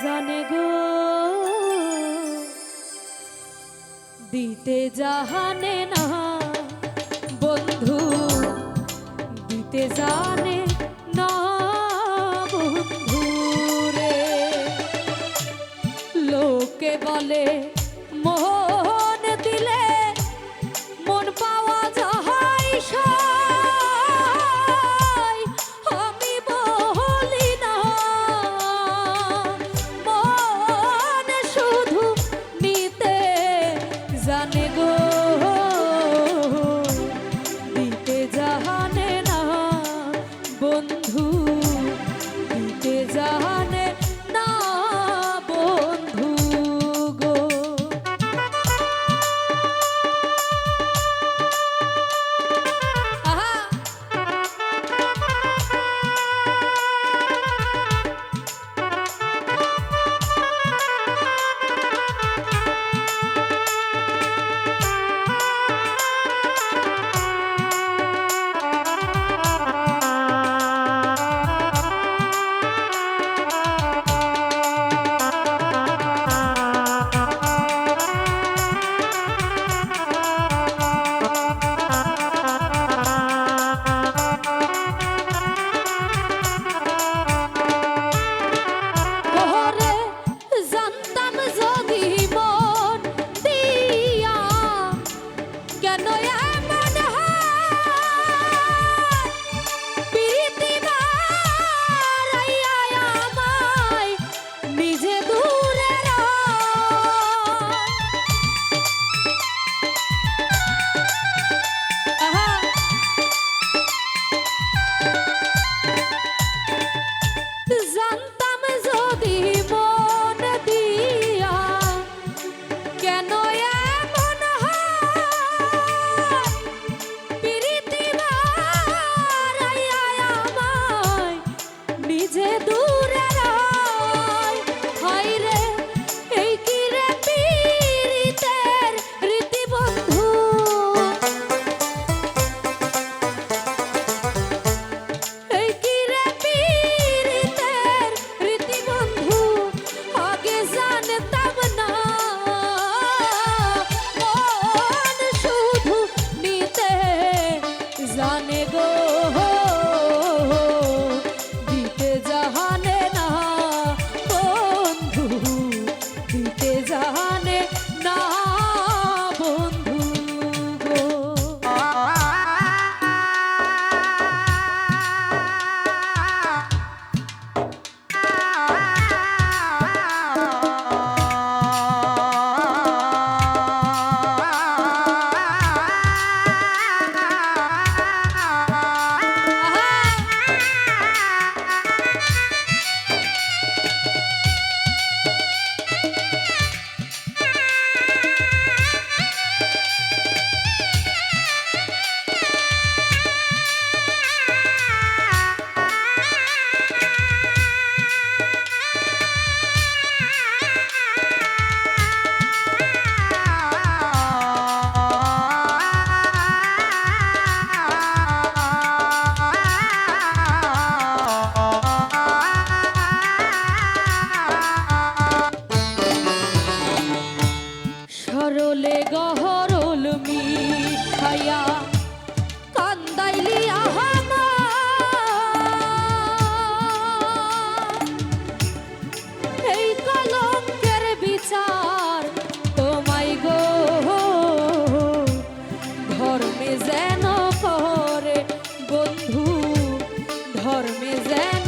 জানে গো দিতে জাহানে না বন্ধু দিতে জানে না বন্ধু রে লোকে বলে মন দিলে মন পাওয়া যায় সয় আমি বলি না মন শুধু নিতে জানে গো দিতে জানে না বন্ধু দিতে জানে না বন্ধু গো আহা জানে গো দিতে জানে না বন্ধু দিতে জানে না বন্ধু গো সরলে গহরল মিশাইয়া কান্দাইলি আহামা এই কলঙ্কের বিচার তোমায় গো ধর্মে যেন করে বন্ধু ধর্মে যেন